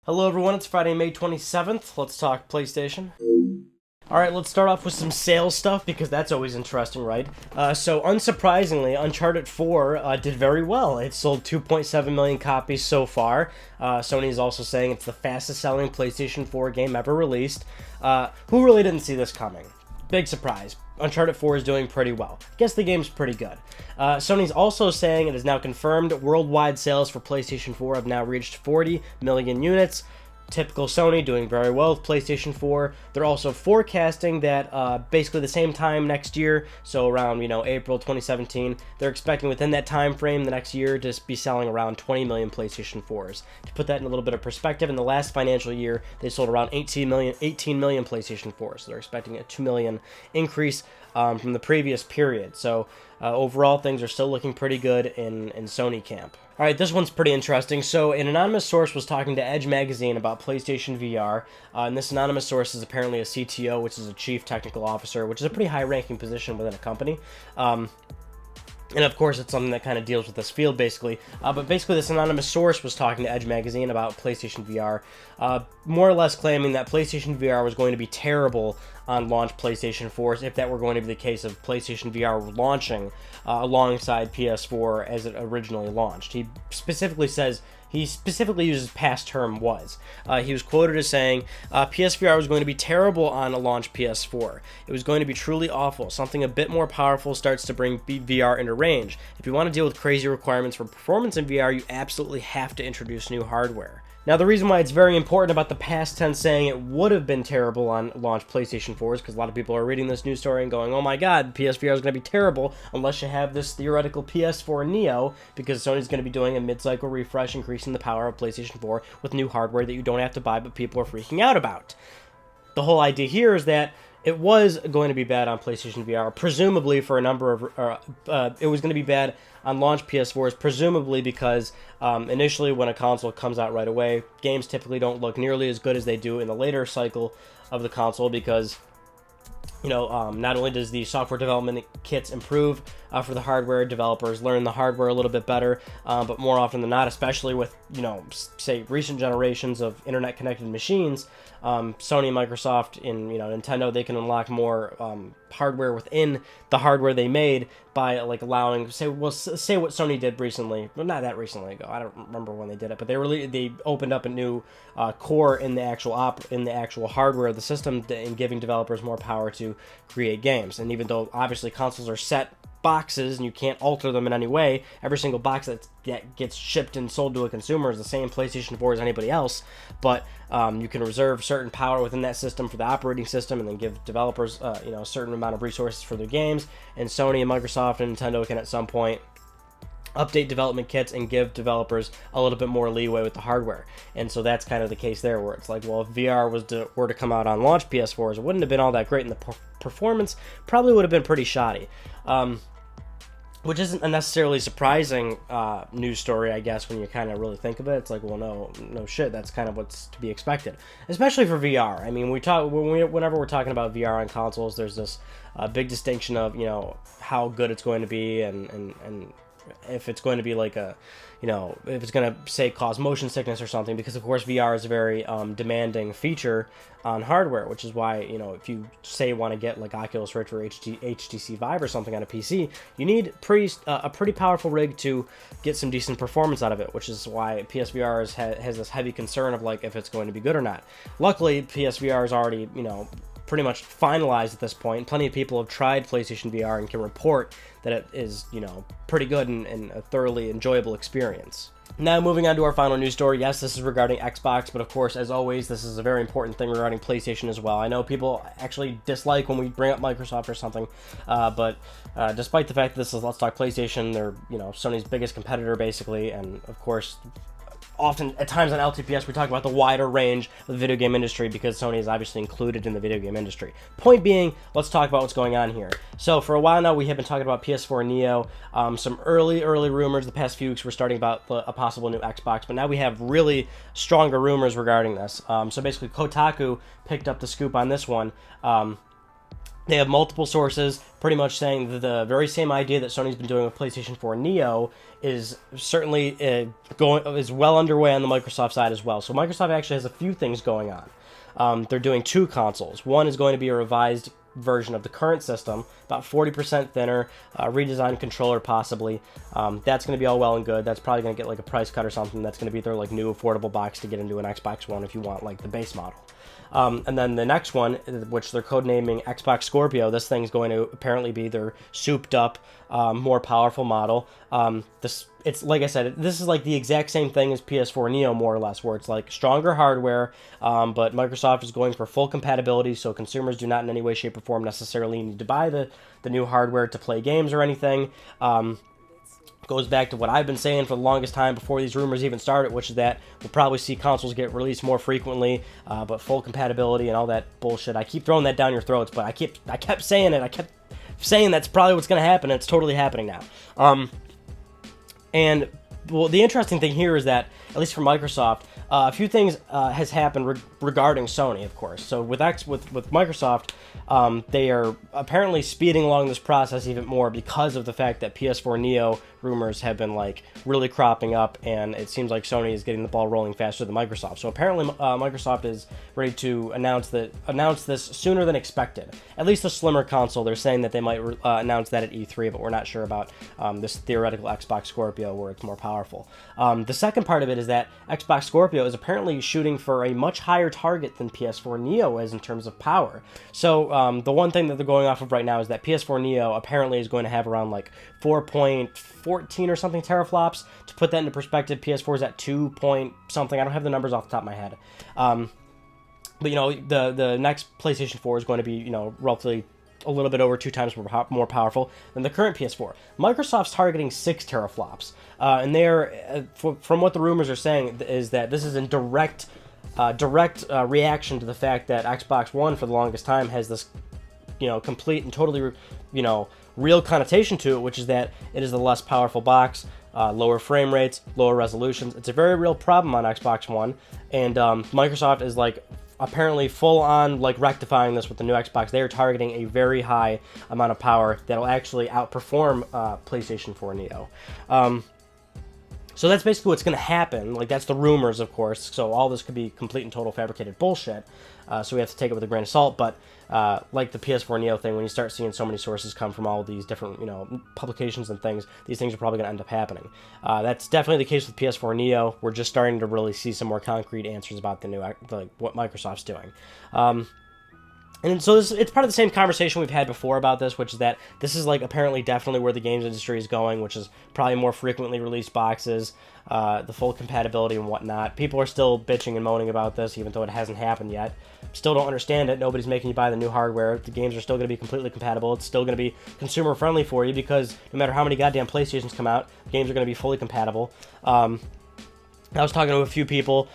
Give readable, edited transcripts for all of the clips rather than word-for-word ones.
Hello everyone, it's Friday, May 27th. Let's talk PlayStation. Alright, let's start off with some sales stuff, because that's always interesting, right? So, unsurprisingly, Uncharted 4 did very well. It sold 2.7 million copies so far. Sony is also saying it's the fastest-selling PlayStation 4 game ever released. Who really didn't see this coming? Big surprise. Uncharted 4 is doing pretty well. Guess the game's pretty good. Sony's also saying it is now confirmed worldwide sales for PlayStation 4 have now reached 40 million units. Typical Sony, doing very well with PlayStation 4. They're also forecasting that basically the same time next year, so around, April 2017, they're expecting within that time frame the next year to be selling around 20 million PlayStation 4s. To put that in a little bit of perspective, in the last financial year, they sold around 18 million PlayStation 4s. So they're expecting a 2 million increase from the previous period. So overall, things are still looking pretty good in Sony camp. All right, this one's pretty interesting. So an anonymous source was talking to Edge magazine about PlayStation VR, and this anonymous source is apparently a CTO, which is a Chief Technical Officer, which is a pretty high-ranking position within a company. And of course, it's something that kind of deals with this field, basically. But basically, this anonymous source was talking to Edge magazine about PlayStation VR, more or less claiming that PlayStation VR was going to be terrible on launch PlayStation 4s if that were going to be the case of PlayStation VR launching alongside PS4 as it originally launched. He specifically uses past term was. He was quoted as saying, PSVR was going to be terrible on a launch PS4. It was going to be truly awful. Something a bit more powerful starts to bring VR into range. If you want to deal with crazy requirements for performance in VR, you absolutely have to introduce new hardware. Now, the reason why it's very important about the past tense saying it would have been terrible on launch PlayStation 4s, because a lot of people are reading this news story and going, oh my god, PSVR is going to be terrible unless you have this theoretical PS4 Neo, because Sony's going to be doing a mid-cycle refresh, increasing the power of PlayStation 4 with new hardware that you don't have to buy, but people are freaking out about. The whole idea here is that it was going to be bad on PlayStation VR, presumably for a number of... it was going to be bad on launch PS4s, presumably because initially when a console comes out right away, games typically don't look nearly as good as they do in the later cycle of the console, because not only does the software development kits improve for the hardware, developers learn the hardware a little bit better, but more often than not, especially with, say, recent generations of internet-connected machines, Sony and Microsoft and, Nintendo, they can unlock more hardware within the hardware they made by, allowing, say what Sony did recently, well, not that recently ago, I don't remember when they did it, but they opened up a new core in the actual hardware of the system and giving developers more power to create games. And even though obviously consoles are set boxes and you can't alter them in any way, every single box that gets shipped and sold to a consumer is the same PlayStation 4 as anybody else, but you can reserve certain power within that system for the operating system and then give developers a certain amount of resources for their games. And Sony and Microsoft and Nintendo can at some point update development kits and give developers a little bit more leeway with the hardware. And so that's kind of the case there, where it's like, well, if VR were to come out on launch PS4s, it wouldn't have been all that great, and the performance probably would have been pretty shoddy. Which isn't a necessarily surprising news story, I guess, when you kind of really think of it. It's like, well, no shit, that's kind of what's to be expected, especially for VR. I mean, whenever we're talking about VR on consoles, there's this big distinction of how good it's going to be and if it's going to be like a, if it's going to, say, cause motion sickness or something, because, of course, VR is a very demanding feature on hardware, which is why, if you, say, want to get, like, Oculus Rift or HTC Vive or something on a PC, you need a pretty powerful rig to get some decent performance out of it, which is why PSVR has this heavy concern of, like, if it's going to be good or not. Luckily, PSVR is already, pretty much finalized at this point. Plenty of people have tried PlayStation VR and can report that it is, pretty good and a thoroughly enjoyable experience. Now, moving on to our final news story. Yes, this is regarding Xbox, but of course, as always, this is a very important thing regarding PlayStation as well. I know people actually dislike when we bring up Microsoft or something, but despite the fact that this is Let's Talk PlayStation, they're, Sony's biggest competitor, basically, and of course, often, at times on LTPS, we talk about the wider range of the video game industry because Sony is obviously included in the video game industry. Point being, let's talk about what's going on here. So, for a while now, we have been talking about PS4 Neo. Some early rumors the past few weeks were starting about a possible new Xbox, but now we have really stronger rumors regarding this. So basically, Kotaku picked up the scoop on this one. They have multiple sources pretty much saying that the very same idea that Sony's been doing with PlayStation 4 Neo is certainly is well underway on the Microsoft side as well. So Microsoft actually has a few things going on. They're doing 2 consoles. One is going to be a revised version of the current system, about 40% thinner, redesigned controller possibly. That's going to be all well and good. That's probably going to get like a price cut or something. That's going to be their like new affordable box to get into an Xbox One if you want like the base model. And then the next one, which they're codenaming Xbox Scorpio, this thing's going to apparently be their souped-up, more powerful model. It's like I said, this is like the exact same thing as PS4 Neo, more or less, where it's like stronger hardware, but Microsoft is going for full compatibility, so consumers do not in any way, shape, or form necessarily need to buy the new hardware to play games or anything. Goes back to what I've been saying for the longest time before these rumors even started, which is that we'll probably see consoles get released more frequently, but full compatibility and all that bullshit. I keep throwing that down your throats, but I kept saying it. I kept saying that's probably what's going to happen, and it's totally happening now. And well, the interesting thing here is that, at least for Microsoft, a few things has happened regarding Sony, of course. So with Microsoft, they are apparently speeding along this process even more because of the fact that PS4 Neo rumors have been like really cropping up, and it seems like Sony is getting the ball rolling faster than Microsoft. So apparently Microsoft is ready to announce this sooner than expected. At least a slimmer console. They're saying that they might announce that at E3, but we're not sure about this theoretical Xbox Scorpio where it's more powerful. The second part of it is that Xbox Scorpio is apparently shooting for a much higher target than PS4 Neo is in terms of power. So the one thing that they're going off of right now is that PS4 Neo apparently is going to have around like 4.14 or something teraflops. To put that into perspective, PS4 is at 2 point something. I don't have the numbers off the top of my head. But you know, the next PlayStation 4 is going to be, you know, roughly a little bit over 2 times more powerful than the current PS4. Microsoft's targeting 6 teraflops, and they're from what the rumors are saying is that this is in direct reaction to the fact that Xbox One for the longest time has this, you know, complete and totally, you know, real connotation to it, which is that it is the less powerful box, lower frame rates, lower resolutions. It's a very real problem on Xbox One, and Microsoft is like apparently full on like rectifying this with the new Xbox. They are targeting a very high amount of power that'll actually outperform PlayStation 4 Neo. So that's basically what's going to happen. Like, that's the rumors, of course. So all this could be complete and total fabricated bullshit. So we have to take it with a grain of salt. But like the PS4 Neo thing, when you start seeing so many sources come from all these different, you know, publications and things, these things are probably going to end up happening. That's definitely the case with PS4 Neo. We're just starting to really see some more concrete answers about the new, like what Microsoft's doing. And so it's part of the same conversation we've had before about this, which is that this is like apparently definitely where the games industry is going, which is probably more frequently released boxes, the full compatibility and whatnot. People are still bitching and moaning about this, even though it hasn't happened yet. Still don't understand it. Nobody's making you buy the new hardware. The games are still going to be completely compatible. It's still going to be consumer friendly for you because no matter how many goddamn PlayStations come out, games are going to be fully compatible. I was talking to a few people,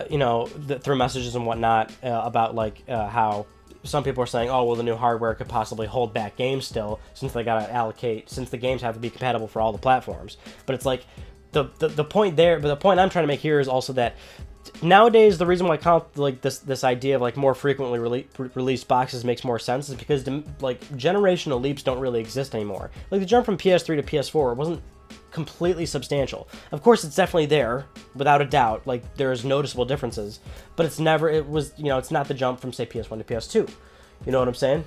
you know, through messages and whatnot about like how some people are saying, oh, well, the new hardware could possibly hold back games still, since they got to allocate, since the games have to be compatible for all the platforms. But it's like, the point there, but the point I'm trying to make here is also that nowadays the reason why like this idea of like more frequently released boxes makes more sense is because like generational leaps don't really exist anymore. Like the jump from PS3 to PS4 wasn't completely substantial. Of course, it's definitely there, without a doubt. Like, there's noticeable differences, but it's not the jump from, say, PS1 to PS2. You know what I'm saying?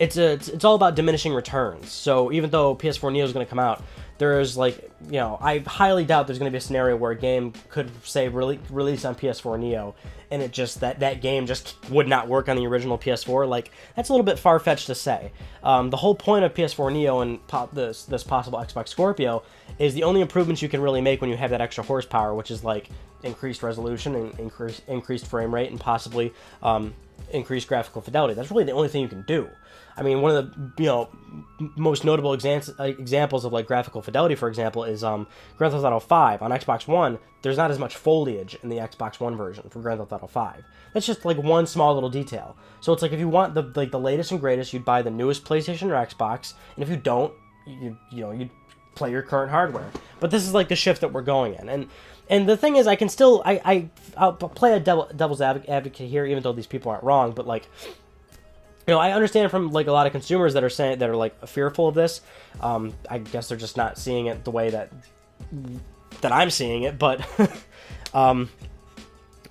It's all about diminishing returns. So even though PS4 Neo is going to come out, there's like, you know, I highly doubt there's going to be a scenario where a game could, say, release on PS4 Neo, and it just, that game just would not work on the original PS4. Like, that's a little bit far-fetched to say. The whole point of PS4 Neo and this possible Xbox Scorpio is the only improvements you can really make when you have that extra horsepower, which is like increased resolution and increased frame rate and possibly increased graphical fidelity. That's really the only thing you can do. I mean, one of the, you know, most notable examples of like graphical fidelity, for example, is Grand Theft Auto 5 on Xbox One. There's not as much foliage in the Xbox One version for Grand Theft Auto 5. That's just like one small little detail. So it's like if you want the latest and greatest, you'd buy the newest PlayStation or Xbox, and if you don't, you'd play your current hardware. But this is like the shift that we're going in, and the thing is, I can still I'll play a devil's advocate here, even though these people aren't wrong, but like, You know, I understand from like a lot of consumers that are saying that are like fearful of this. I guess they're just not seeing it the way that I'm seeing it, but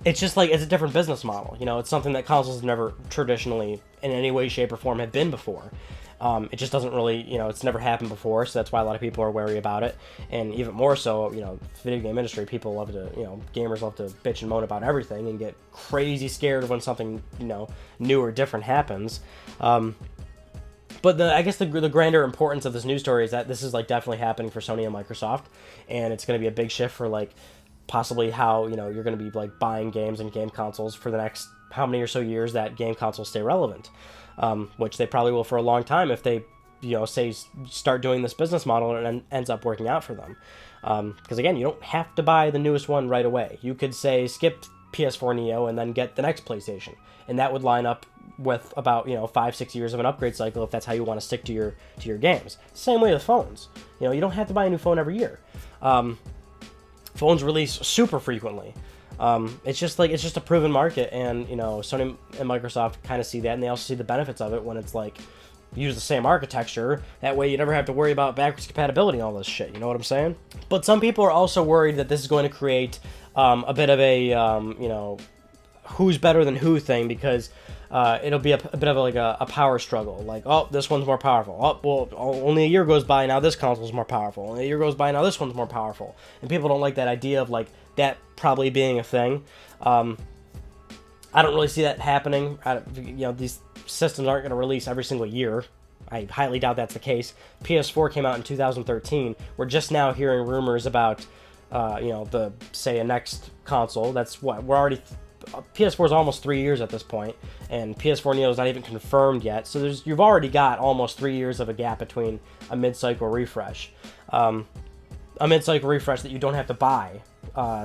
it's just like it's a different business model. You know, it's something that consoles never traditionally, in any way, shape, or form, have been before. It just doesn't really, you know, it's never happened before, so that's why a lot of people are wary about it. And even more so, you know, video game industry, people love to, you know, gamers love to bitch and moan about everything and get crazy scared when something, you know, new or different happens. But I guess the grander importance of this news story is that this is like definitely happening for Sony and Microsoft, and it's going to be a big shift for like possibly how, you know, you're going to be like buying games and game consoles for the next how many or so years that game consoles stay relevant. Which they probably will for a long time if they, you know, say start doing this business model and it ends up working out for them. Because again, you don't have to buy the newest one right away. You could say skip PS4 Neo and then get the next PlayStation, and that would line up with about, you know, 5-6 years of an upgrade cycle if that's how you want to stick to your games. Same way with phones. You know, you don't have to buy a new phone every year. Phones release super frequently. It's just a proven market, and, you know, Sony and Microsoft kind of see that, and they also see the benefits of it when it's like use the same architecture. That way you never have to worry about backwards compatibility and all this shit. You know what I'm saying? But some people are also worried that this is going to create a bit of a you know, who's better than who thing, because it'll be a bit of a power struggle. Like, oh, this one's more powerful. Oh, well, only a year goes by, now this console's more powerful. Only a year goes by, now this one's more powerful. And people don't like that idea of, like, that probably being a thing. I don't really see that happening. You know, these systems aren't going to release every single year. I highly doubt that's the case. PS4 came out in 2013. We're just now hearing rumors about, you know, a next console. That's what, we're already... PS4 is almost 3 years at this point, and PS4 Neo is not even confirmed yet. So you've already got almost 3 years of a gap between a mid-cycle refresh. A mid-cycle refresh that you don't have to buy.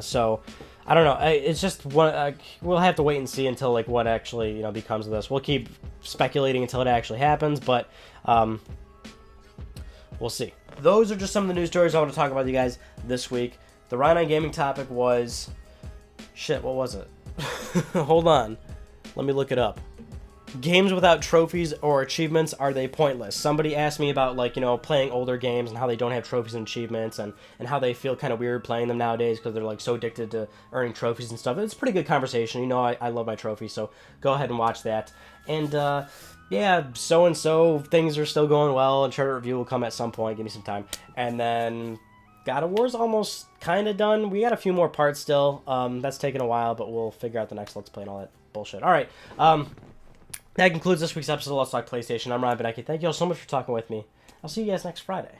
So I don't know. It's just we'll have to wait and see until like what actually, you know, becomes of this. We'll keep speculating until it actually happens, but we'll see. Those are just some of the news stories I want to talk about with you guys this week. The Ryan Gaming topic was shit. What was it? Hold on. Let me look it up. Games without trophies or achievements, are they pointless? Somebody asked me about, like, you know, playing older games and how they don't have trophies and achievements, and how they feel kind of weird playing them nowadays because they're, like, so addicted to earning trophies and stuff. It's a pretty good conversation. You know, I love my trophies, so go ahead and watch that. And, yeah, so-and-so, things are still going well. Uncharted review will come at some point. Give me some time. And then God of War's almost kind of done. We got a few more parts still. That's taken a while, but we'll figure out the next Let's Play and all that bullshit. All right. That concludes this week's episode of Let's Talk PlayStation. I'm Ryan Bujnovksy. Thank you all so much for talking with me. I'll see you guys next Friday.